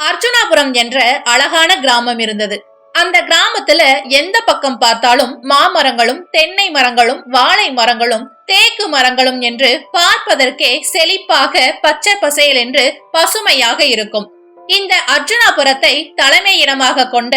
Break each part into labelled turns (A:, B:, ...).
A: அர்ஜுனாபுரம் என்ற அழகான கிராமம் இருந்தது. அந்த கிராமத்துல எந்த பக்கம் பார்த்தாலும் மாமரங்களும், தென்னை மரங்களும், வாழை மரங்களும், தேக்கு மரங்களும் என்று பார்ப்பதற்கே செழிப்பாக பச்சை பசேல் என்று பசுமையாக இருக்கும். இந்த அர்ஜுனாபுரத்தை தலைமையிடமாக கொண்ட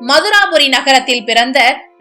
A: மதுராபுரி நகரத்தில் பிறந்த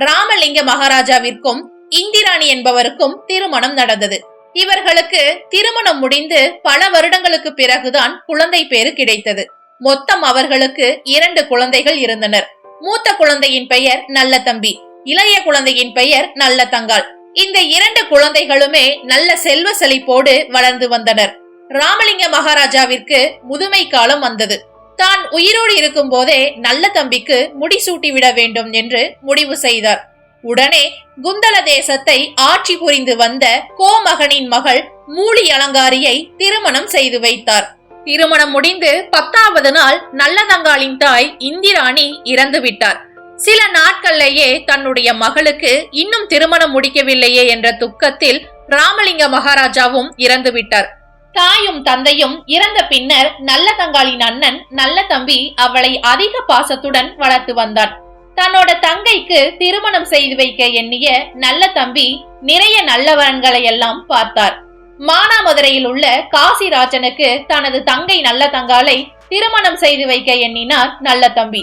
A: ராமலிங்க மகாராஜாவிற்கும் இந்திராணி என்பவருக்கும் திருமணம் நடந்தது. இவர்களுக்கு திருமணம் முடிந்து பல வருடங்களுக்கு பிறகுதான் குழந்தை பேரு கிடைத்தது. மொத்தம் அவர்களுக்கு 2 குழந்தைகள் இருந்தனர். மூத்த குழந்தையின் பெயர் நல்ல தம்பி, இளைய குழந்தையின் பெயர் நல்ல தங்காள். இந்த 2 குழந்தைகளுமே நல்ல செல்வ செழிப்போடு வளர்ந்து வந்தனர். ராமலிங்க மகாராஜாவிற்கு முதுமை காலம் வந்தது. தான் உயிரோடு இருக்கும் போதே நல்ல தம்பிக்கு முடிசூட்டி விட வேண்டும் என்று முடிவு செய்தார். உடனே குந்தல தேசத்தை ஆட்சி புரிந்து வந்த கோமகனின் மகள் மூலி அலங்காரியை திருமணம் செய்து வைத்தார். திருமணம் முடிந்து 10வது நாள் நல்லதங்காளின் தாய் இந்திராணி இறந்து விட்டார். சில நாட்கள்லேயே தன்னுடைய மகளுக்கு இன்னும் திருமணம் முடிக்கவில்லையே என்ற துக்கத்தில் ராமலிங்க மகாராஜாவும் இறந்து விட்டார். தாயும் தந்தையும் இறந்த பின்னர் நல்லதங்காளின் அண்ணன் நல்ல தம்பி அவளை அதிக பாசத்துடன் வளர்த்து வந்தான். தன்னோட தங்கைக்கு திருமணம் செய்து வைக்க எண்ணிய நல்ல தம்பி நிறைய நல்லவரன்களை எல்லாம் பார்த்தார். மானாமதுரையில் உள்ள காசிராஜனுக்கு தனது தங்கை நல்ல தங்காளை திருமணம் செய்து வைக்க எண்ணினார் நல்ல தம்பி.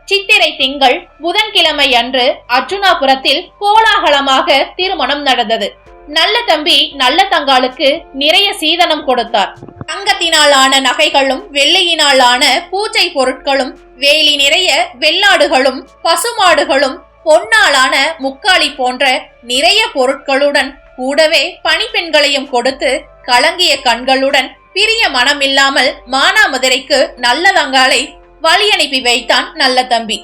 A: சித்திரை திங்கள் புதன்கிழமை அன்று அர்ஜுனாபுரத்தில் கோலாகலமாக திருமணம் நடந்தது. நல்ல தம்பி நல்ல தங்காளுக்கு நிறைய சீதனம் கொடுத்தார். தங்கத்தினால் ஆன நகைகளும், வெள்ளியினால் ஆன பூஜை பொருட்களும், வேலி நிறைய வெள்ளாடுகளும், பசுமாடுகளும், பொன்னாலான முக்காளி போன்ற நிறைய பொருட்களுடன் கூடவே பணிப்பெண்களையும் கொடுத்து கலங்கிய கண்களுடன் பிரிய மனமில்லாமல் மானாமதுரைக்கு நல்ல தங்காளை வழி அனுப்பி வைத்தான் நல்ல தம்பி.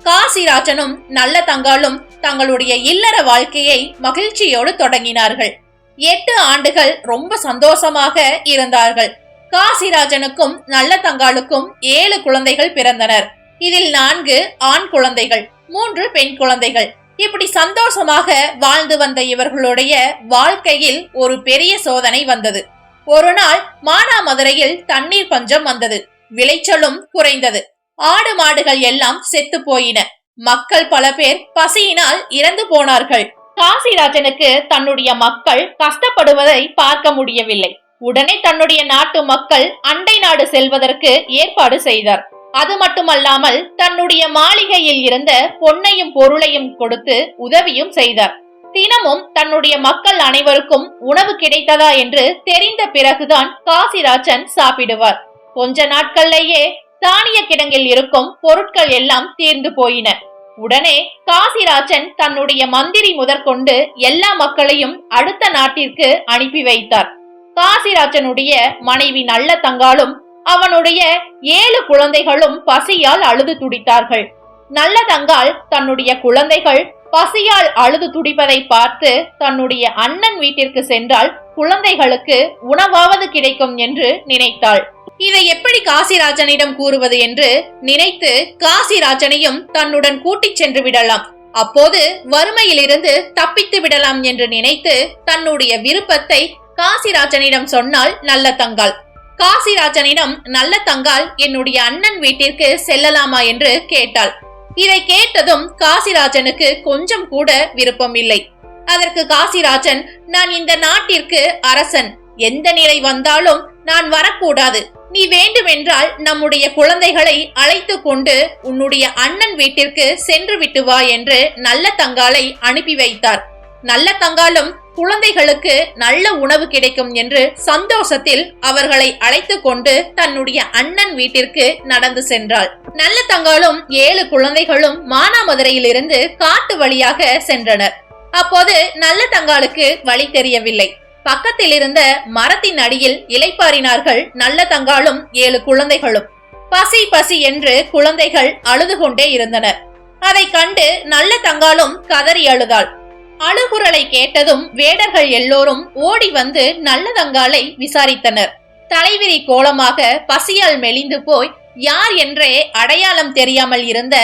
A: காசிராஜனும் நல்ல தங்காளும் தங்களுடைய இல்லற வாழ்க்கையை மகிழ்ச்சியோடு தொடங்கினார்கள். 8 ஆண்டுகள் ரொம்ப சந்தோஷமாக இருந்தார்கள். காசிராஜனுக்கும் நல்ல தங்காளுக்கும் 7 குழந்தைகள் பிறந்தனர். இதில் 4 ஆண் குழந்தைகள், 3 பெண் குழந்தைகள். இப்படி சந்தோஷமாக வாழ்ந்து வந்த இவர்களுடைய வாழ்க்கையில் ஒரு பெரிய சோதனை வந்தது. ஒரு நாள் மானாமதுரையில் தண்ணீர் பஞ்சம் வந்தது. விளைச்சலும் குறைந்தது. ஆடு மாடுகள் எல்லாம் செத்து போயின. மக்கள் பல பேர் பசியினால் இறந்து போனார்கள். காசிராஜனுக்கு தன்னுடைய மக்கள் கஷ்டப்படுவதை பார்க்க முடியவில்லை. உடனே தன்னுடைய நாட்டு மக்கள் அண்டை நாடு செல்வதற்கு ஏற்பாடு செய்தார். அது மட்டுமல்லாமல் தன்னுடைய மாளிகையில் இருந்த பொன்னையும் பொருளையும் கொடுத்து உதவியும் செய்தார். தினமும் தன்னுடைய மக்கள் அனைவருக்கும் உணவு கிடைத்ததா என்று தெரிந்த பிறகுதான் காசிராஜன் சாப்பிடுவார். கொஞ்ச நாட்கள்லேயே தானிய கிடங்கில் இருக்கும் பொருட்கள் எல்லாம் தீர்ந்து போயின. உடனே காசிராஜன் தன்னுடைய மந்திரி முதற்கொண்டு எல்லா மக்களையும் அடுத்த நாட்டிற்கு அனுப்பி வைத்தார். காசிராஜனுடைய மனைவி நல்ல தங்காளும் அவனுடைய 7 குழந்தைகளும் பசியால் அழுது துடித்தார்கள். நல்ல தங்காள் தன்னுடைய குழந்தைகள் பசியால் அழுது துடிப்பதை பார்த்து தன்னுடைய அண்ணன் வீட்டிற்கு சென்றால் குழந்தைகளுக்கு உணவாவது கிடைக்கும் என்று நினைத்தாள். இதை எப்படி காசிராஜனிடம் கூறுவது என்று நினைத்து காசிராஜனையும் தன்னுடன் கூட்டிச் சென்று விடலாம், அப்போது வறுமையிலிருந்து தப்பித்து விடலாம் என்று நினைத்து தன்னுடைய விருப்பத்தை காசிராஜனிடம் சொன்னாள் நல்ல தங்காள். காசிராஜனிடம் நல்ல தங்காள் என்னுடைய அண்ணன் வீட்டிற்கு செல்லலாமா என்று கேட்டாள். இதை கேட்டதும் காசிராஜனுக்கு கொஞ்சம் கூட விருப்பம் இல்லை. அதற்கு காசிராஜன், நான் இந்த நாட்டிற்கு அரசன், எந்த நிலை வந்தாலும் நான் வரக்கூடாது. நீ வேண்டுமென்றால் நம்முடைய குழந்தைகளை அழைத்து கொண்டு உன்னுடைய அண்ணன் வீட்டிற்கு சென்று விட்டு வா என்று நல்ல தங்காளை அனுப்பி வைத்தார். நல்ல தங்காளும் குழந்தைகளுக்கு நல்ல உணவு கிடைக்கும் என்று சந்தோஷத்தில் அவர்களை அழைத்து கொண்டு தன்னுடைய அண்ணன் வீட்டிற்கு நடந்து சென்றாள். நல்ல தங்காளும் 7 குழந்தைகளும் மானாமதுரையில் இருந்து காட்டு வழியாக சென்றனர். அப்போது நல்ல தங்காளுக்கு வழி தெரியவில்லை. பக்கத்தில் இருந்த மரத்தின் அடியில் இளைப்பாறினார்கள் நல்ல தங்காளும் 7 குழந்தைகளும். பசி பசி என்று குழந்தைகள் அழுது கொண்டே இருந்தனர். அதை கண்டு நல்ல தங்காளும் கதறி அழுதாள். அழுகுரலை கேட்டதும் வேடர்கள் எல்லோரும் ஓடி வந்து நல்ல தங்காளை விசாரித்தனர். தலைவிரி கோலமாக பசியால் மெலிந்து போய் யார் என்றே அடையாளம் தெரியாமல் இருந்த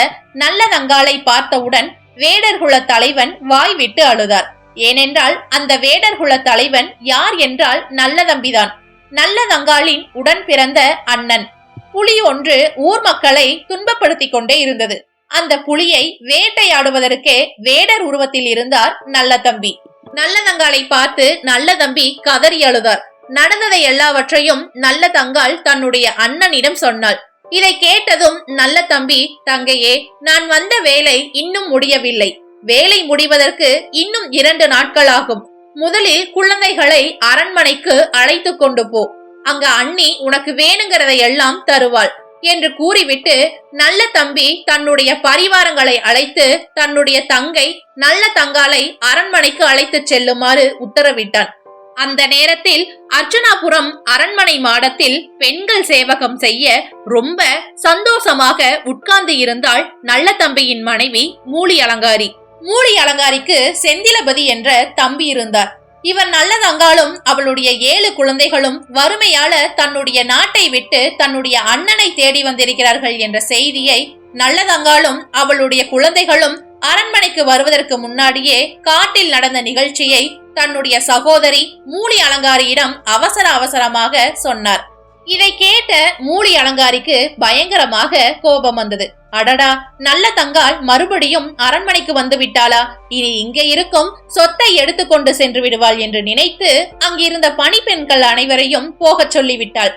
A: நல்ல தங்காளை பார்த்தவுடன் வேடர்குல தலைவன் வாய் விட்டு அழுதார். ஏனென்றால் அந்த வேடர்குல தலைவன் யார் என்றால் நல்ல தம்பிதான், நல்ல தங்காளின் உடன் பிறந்த அண்ணன். புலி ஒன்று ஊர் மக்களை துன்பப்படுத்தி கொண்டே இருந்தது. அந்த புலியை வேட்டையாடுவதற்கே வேடர் உருவத்தில் இருந்தார் நல்ல தம்பி. நல்ல தங்காளை பார்த்து நல்ல தம்பி கதறி அழுதார். நடந்ததை எல்லாவற்றையும் நல்ல தங்காள் தன்னுடைய அண்ணனிடம் சொன்னாள். இதை கேட்டதும் நல்ல தம்பி, தங்கையே, நான் வந்த வேலை இன்னும் முடியவில்லை. வேலை முடிவதற்கு இன்னும் 2 நாட்கள் ஆகும். முதலில் குழந்தைகளை அரண்மனைக்கு அழைத்து கொண்டு போ. அங்க அண்ணி உனக்கு வேணுங்கிறதை எல்லாம் தருவாள் என்று கூறிவிட்டு நல்ல தம்பி தன்னுடைய பரிவாரங்களை அழைத்து தன்னுடைய தங்கை நல்ல தங்காளை அரண்மனைக்கு அழைத்து செல்லுமாறு உத்தரவிட்டான். அந்த நேரத்தில் அர்ஜுனாபுரம் அரண்மனை மாடத்தில் பெண்கள் சேவகம் செய்ய ரொம்ப சந்தோஷமாக உட்கார்ந்து இருந்தாள் நல்ல தம்பியின் மனைவி மூலி அலங்காரி. மூலி அலங்காரிக்கு செந்திலபதி என்ற தம்பி இருந்தார். இவன் நல்ல தங்காளும் அவளுடைய 7 குழந்தைகளும் வறுமையால தன்னுடைய நாட்டை விட்டு தன்னுடைய அண்ணனை தேடி வந்திருக்கிறார்கள் என்ற செய்தியை நல்ல தங்காளும் அவளுடைய குழந்தைகளும் அரண்மனைக்கு வருவதற்கு முன்னாடியே காட்டில் நடந்த நிகழ்ச்சியை தன்னுடைய சகோதரி மூலி அலங்காரியிடம் அவசரமாக சொன்னார். இதை கேட்ட மூலி அலங்காரிக்கு பயங்கரமாக கோபம் வந்தது. அடடா, நல்ல தங்காள் மறுபடியும் அரண்மனைக்கு வந்து விட்டாளா? இனி இங்கே இருக்கும் சொத்தை எடுத்துக்கொண்டு சென்று விடுவாள் என்று நினைத்து அங்கிருந்த பணிப்பெண்கள் அனைவரையும் போகச் சொல்லிவிட்டாள்.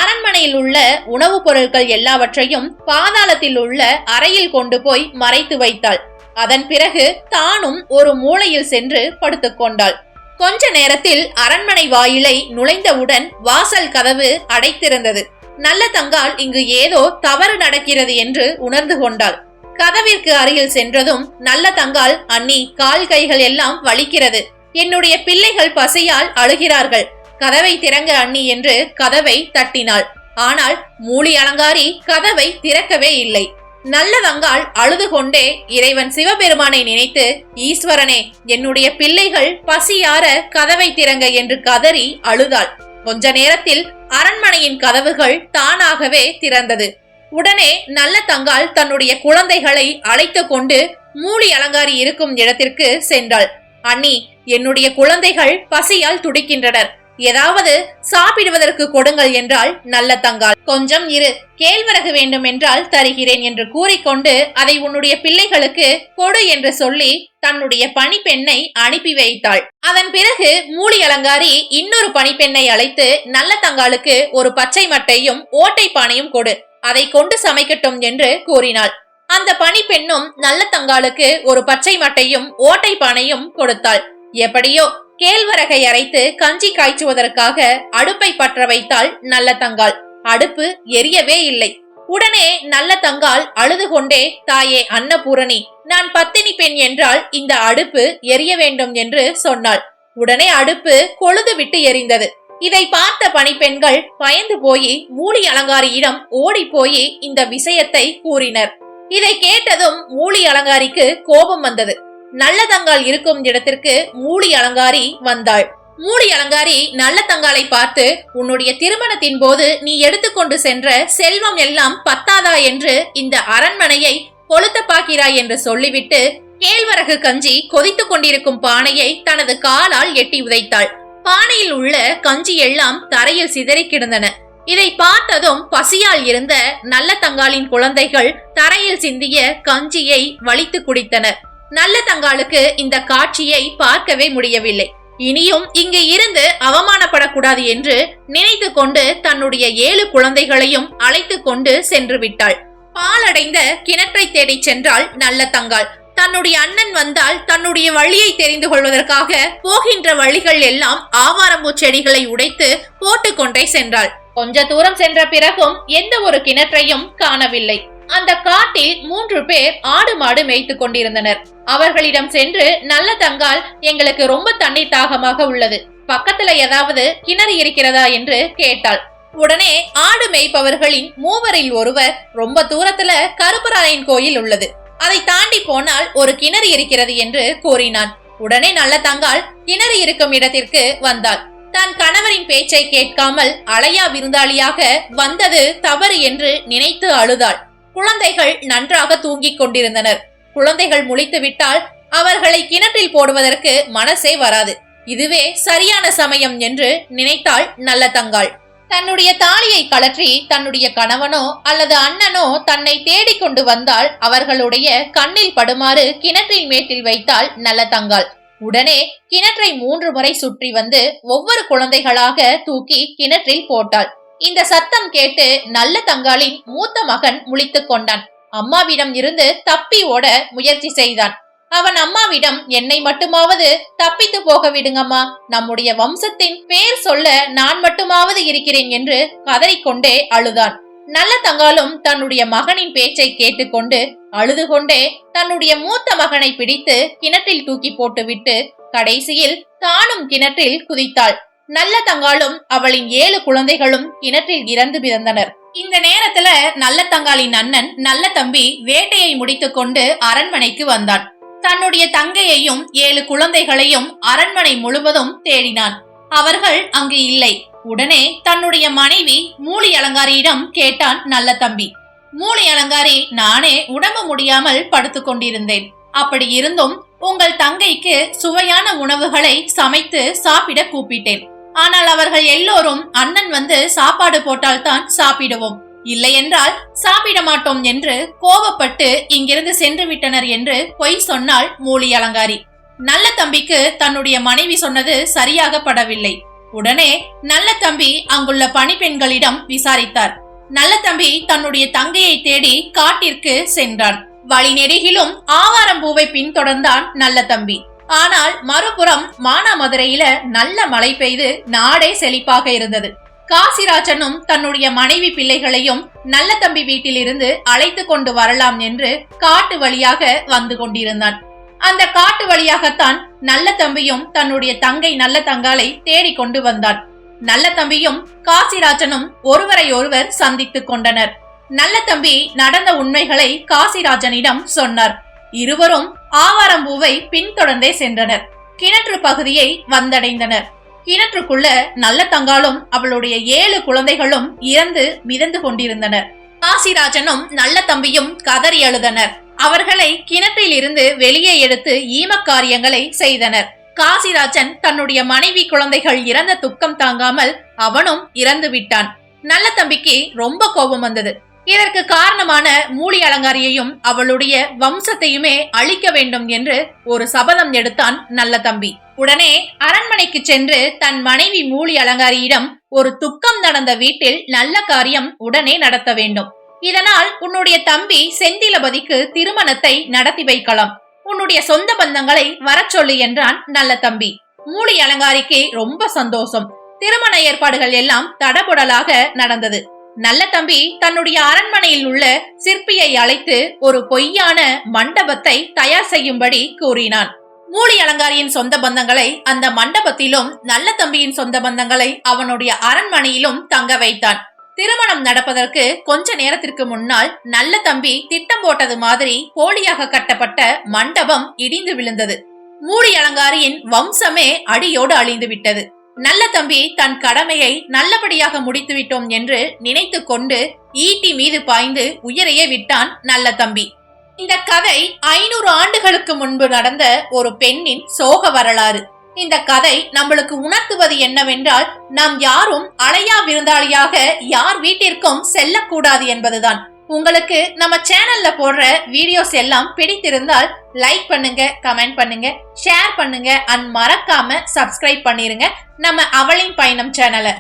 A: அரண்மனையில் உள்ள உணவுப் பொருட்கள் எல்லாவற்றையும் பாதாளத்தில் உள்ள அறையில் கொண்டு போய் மறைத்து வைத்தாள். அதன் பிறகு தானும் ஒரு மூலையில் சென்று படுத்துக்கொண்டாள். கொஞ்ச நேரத்தில் அரண்மனை வாயிலை நுழைந்தவுடன் வாசல் கதவு அடைத்திருந்தது. நல்ல தங்காள் இங்கு ஏதோ தவறு நடக்கிறது என்று உணர்ந்து கொண்டாள். கதவிற்கு அருகில் சென்றதும் நல்ல தங்காள், அண்ணி, கால் கைகள் எல்லாம் வலிக்கிறது. என்னுடைய பிள்ளைகள் பசியால் அழுகிறார்கள். கதவை திறங்க அண்ணி என்று கதவை தட்டினாள். ஆனால் மூலி அலங்காரி கதவை திறக்கவே இல்லை. நல்ல தங்காள் அழுது கொண்டே இறைவன் சிவபெருமானை நினைத்து, ஈஸ்வரனே, என்னுடைய பிள்ளைகள் பசியார கதவை திறங்க என்று கதறி அழுதாள். கொஞ்ச நேரத்தில் அரண்மனையின் கதவுகள் தானாகவே திறந்தது. உடனே நல்ல தங்காள் தன்னுடைய குழந்தைகளை அழைத்து கொண்டு மூலி அலங்காரி இருக்கும் இடத்திற்கு சென்றாள். அண்ணி, என்னுடைய குழந்தைகள் பசியால் துடிக்கின்றனர். ஏதாவது சாப்பிடுவதற்கு கொடுங்கள் என்றால் நல்ல தங்காள். கொஞ்சம் இரு, கேழ்வரகு வேண்டும் என்றால் தருகிறேன் என்று கூறிக்கொண்டு அதை உன்னுடைய பிள்ளைகளுக்கு கொடு என்று சொல்லி தன்னுடைய பணிப்பெண்ணை அனுப்பி வைத்தாள். அதன் பிறகு மூலி அலங்காரி இன்னொரு பணிப்பெண்ணை அழைத்து நல்ல தங்காளுக்கு ஒரு பச்சை மட்டையும் ஓட்டை பானையும் கொடு, அதை கொண்டு சமைக்கட்டும் என்று கூறினாள். அந்த பணிப்பெண்ணும் நல்ல தங்காளுக்கு ஒரு பச்சை மட்டையும் ஓட்டை பானையும் கொடுத்தாள். எப்படியோ கேழ்வரகை அரைத்து கஞ்சி காய்ச்சுவதற்காக அடுப்பை பற்ற வைத்தாள் நல்ல தங்காள். அடுப்பு எரியவே இல்லை. உடனே நல்ல தங்காள் அழுது கொண்டே, தாயே அன்னபூரணி, நான் பத்தினி பெண் என்றால் இந்த அடுப்பு எரிய வேண்டும் என்று சொன்னாள். உடனே அடுப்பு கொழுது விட்டு எரிந்தது. இதை பார்த்த பணிப்பெண்கள் பயந்து போய் மூலி அலங்காரியிடம் ஓடி போய் இந்த விஷயத்தை கூறினர். இதை கேட்டதும் மூலி அலங்காரிக்கு கோபம் வந்தது. நல்ல தங்காள் இருக்கும் இடத்திற்கு மூலி அலங்காரி வந்தாள். மூலி அலங்காரி நல்ல தங்காளை பார்த்து, உன்னுடைய திருமணத்தின் போது நீ எடுத்துக்கொண்டு சென்ற செல்வம் எல்லாம் பத்தாதா என்று இந்த அரண்மனையை கொளுத்த பாக்கிறாய் என்று சொல்லிவிட்டு கேழ்வரகு கஞ்சி கொதித்துக் கொண்டிருக்கும் பானையை தனது காலால் எட்டி உதைத்தாள். பானையில் உள்ள கஞ்சி எல்லாம் தரையில் சிதறி கிடந்தன. இதை பார்த்ததும் பசியால் இருந்த நல்ல தங்காளின் குழந்தைகள் தரையில் சிந்திய கஞ்சியை வலித்து குடித்தனர். நல்ல தங்காளுக்கு இந்த காட்சியை பார்க்கவே முடியவில்லை. இனியும் இங்கு இருந்து அவமானப்படக்கூடாது என்று நினைத்து கொண்டு தன்னுடைய 7 குழந்தைகளையும் அழைத்து கொண்டு சென்று விட்டாள். பாலடைந்த கிணற்றை தேடி சென்றாள் நல்ல தங்காள். தன்னுடைய அண்ணன் வந்தால் தன்னுடைய வழியை தெரிந்து கொள்வதற்காக போகின்ற வழிகள் எல்லாம் ஆவாரம்பூ செடிகளை உடைத்து போட்டுக்கொண்டே சென்றாள். கொஞ்ச தூரம் சென்ற பிறகும் எந்த ஒரு கிணற்றையும் காணவில்லை. அந்த காட்டில் 3 பேர் ஆடு மாடு மேய்த்து கொண்டிருந்தனர். அவர்களிடம் சென்று நல்ல தங்காள், எங்களுக்கு ரொம்ப தண்ணீர் தாகமாக உள்ளது, பக்கத்துல ஏதாவது கிணறு இருக்கிறதா என்று கேட்டாள். உடனே ஆடு மேய்ப்பவர்களின் 3 ஒருவர், ரொம்ப தூரத்துல கருப்பராயன் கோயில் உள்ளது, அதை தாண்டி போனால் ஒரு கிணறு இருக்கிறது என்று கூறினான். உடனே நல்ல தங்காள் கிணறு இருக்கும் இடத்திற்கு வந்தாள். தன் கணவரின் பேச்சை கேட்காமல் அலையா விருந்தாளியாக வந்தது தவறு என்று நினைத்து அழுதாள். குழந்தைகள் நன்றாக தூங்கிக் கொண்டிருந்தனர். குழந்தைகள் முழித்து விட்டால் அவர்களை கிணற்றில் போடுவதற்கு மனசே வராது. இதுவே சரியான சமயம் என்று நினைத்தாள் நல்ல தங்காள். தன்னுடைய தாலியை கழற்றி தன்னுடைய கணவனோ அல்லது அண்ணனோ தன்னை தேடிக் கொண்டு வந்தால் அவர்களுடைய கண்ணில் படுமாறு கிணற்றில் மேட்டில் வைத்தாள் நல்ல தங்காள். உடனே கிணற்றை 3 முறை சுற்றி வந்து ஒவ்வொரு குழந்தைகளாக தூக்கி கிணற்றில் போட்டாள். இந்த சத்தம் கேட்டு நல்ல தங்காளின் மூத்த மகன் முழித்துக் கொண்டான். அம்மாவிடம் இருந்து தப்பி ஓட முயற்சி செய்தான். அவன் அம்மாவிடம், என்னை மட்டுமாவது தப்பித்து போக விடுங்கம்மா, நம்முடைய வம்சத்தின் பேர் சொல்ல நான் மட்டுமாவது இருக்கிறேன் என்று கதறிக்கொண்டே அழுதான். நல்ல தங்காலும் தன்னுடைய மகனின் பேச்சை கேட்டுக்கொண்டு அழுது கொண்டே தன்னுடைய மூத்த மகனை பிடித்து கிணற்றில் தூக்கி போட்டுவிட்டு கடைசியில் தானும் கிணற்றில் குதித்தாள். நல்ல தங்காலும் அவளின் 7 குழந்தைகளும் கிணற்றில் இறந்து பிறந்தனர். இந்த நேரத்துல நல்ல தங்காளின் அண்ணன் நல்ல தம்பி வேட்டையை முடித்துக் கொண்டு அரண்மனைக்கு வந்தான். தன்னுடைய தங்கையையும் 7 குழந்தைகளையும் அரண்மனை முழுவதும் தேடினான். அவர்கள் அங்கு இல்லை. உடனே தன்னுடைய மனைவி மூலி அலங்காரியிடம் கேட்டான் நல்ல தம்பி. மூலி அலங்காரி, நானே உடம்பு முடியாமல் படுத்துக் கொண்டிருந்தேன். அப்படி இருந்தும் உங்கள் தங்கைக்கு சுவையான உணவுகளை சமைத்து சாப்பிட கூப்பிட்டேன். ஆனால் அவர்கள் எல்லோரும் அண்ணன் வந்து சாப்பாடு போட்டால்தான் சாப்பிடுவோம், இல்லை என்றால் சாப்பிட மாட்டோம் என்று கோபப்பட்டு இங்கிருந்து சென்று விட்டனர் என்று பொய் சொன்னாள் மூலி அலங்காரி. நல்ல தம்பிக்கு தன்னுடைய மனைவி சொன்னது சரியாக படவில்லை. உடனே நல்ல தம்பி அங்குள்ள பணிப்பெண்களிடம் விசாரித்தார். நல்ல தம்பி தன்னுடைய தங்கையை தேடி காட்டிற்கு சென்றான். வழி நெடுகிலும் ஆவாரம்பூவை பின்தொடர்ந்தான் நல்ல தம்பி. ஆனால் மறுபுறம் மானாமதுரையில நல்ல மழை பெய்து நாடே செழிப்பாக இருந்தது. காசிராஜனும் தன்னுடைய மனைவி பிள்ளைகளையும் நல்ல தம்பி வீட்டிலிருந்து அழைத்து கொண்டு வரலாம் என்று காட்டு வழியாக வந்து கொண்டிருந்தான். அந்த காட்டு வழியாகத்தான் நல்ல தம்பியும் தன்னுடைய தங்கை நல்ல தங்காளை தேடிக்கொண்டு வந்தான். நல்ல தம்பியும் காசிராஜனும் ஒருவரை ஒருவர் சந்தித்துக் கொண்டனர். நல்ல தம்பி நடந்த உண்மைகளை காசிராஜனிடம் சொன்னார். இருவரும் ஆவாரம்பூவை பின்தொடர்ந்தே சென்றனர். கிணற்று பகுதியை வந்தடைந்தனர். கிணற்றுக்குள்ள நல்ல தங்காலும் அவளுடைய 7 குழந்தைகளும் இறந்து மிதந்து கொண்டிருந்தனர். காசிராஜனும் நல்ல தம்பியும் கதறி அழுதனர். அவர்களை கிணற்றில் இருந்து வெளியே எடுத்து ஈமக்காரியங்களை செய்தனர். காசிராஜன் தன்னுடைய மனைவி குழந்தைகள் இறந்த துக்கம் தாங்காமல் அவனும் இறந்து விட்டான். நல்ல தம்பிக்கு ரொம்ப கோபம் வந்தது. இதற்கு காரணமான மூலி அலங்காரியையும் அவளுடைய வம்சத்தையுமே அழிக்க வேண்டும் என்று ஒரு சபதம் எடுத்தான் நல்ல தம்பி. உடனே அரண்மனைக்கு சென்று தன் மனைவி மூலி அலங்காரியிடம், ஒரு துக்கம் நடந்த வீட்டில் நல்ல காரியம் உடனே நடத்த வேண்டும். இதனால் உன்னுடைய தம்பி செந்திலபதிக்கு திருமணத்தை நடத்தி வைக்கலாம். உன்னுடைய சொந்த பந்தங்களை வர சொல்லு என்றான் நல்ல தம்பி. மூலி அலங்காரிக்கு ரொம்ப சந்தோஷம். திருமண ஏற்பாடுகள் எல்லாம் தடபுடலாக நடந்தது. நல்ல தம்பி தன்னுடைய அரண்மனையில் உள்ள சிற்பியை அழைத்து ஒரு பொய்யான மண்டபத்தை தயார் செய்யும்படி கூறினான். மூலி அலங்காரியின் சொந்த பந்தங்களை அந்த மண்டபத்திலும் நல்ல தம்பியின் சொந்த பந்தங்களை அவனுடைய அரண்மனையிலும் தங்க வைத்தான். திருமணம் நடப்பதற்கு கொஞ்ச நேரத்திற்கு முன்னால் நல்ல தம்பி திட்டம் போட்டது மாதிரி போலியாக கட்டப்பட்ட மண்டபம் இடிந்து விழுந்தது. மூலி அலங்காரியின் வம்சமே அடியோடு அழிந்து விட்டது. நல்ல தம்பி தன் கடமையை நல்லபடியாக முடித்து விட்டோம் என்று நினைத்து கொண்டு ஈட்டி மீது பாய்ந்து உயிரையே விட்டான் நல்ல தம்பி. இந்த கதை 500 ஆண்டுகளுக்கு முன்பு நடந்த ஒரு பெண்ணின் சோக வரலாறு. இந்த கதை நம்மளுக்கு உணர்த்துவது என்னவென்றால், நாம் யாரும் அலையா விருந்தாளியாக யார் வீட்டிற்கும் செல்லக்கூடாது என்பதுதான். உங்களுக்கு நம்ம சேனல்ல போடுற வீடியோஸ் எல்லாம் பிடித்திருந்தால் லைக் பண்ணுங்க, கமெண்ட் பண்ணுங்க, ஷேர் பண்ணுங்க அண்ட் மறக்காம சப்ஸ்கிரைப் பண்ணிருங்க நம்ம அவளின் பயணம் சேனலை.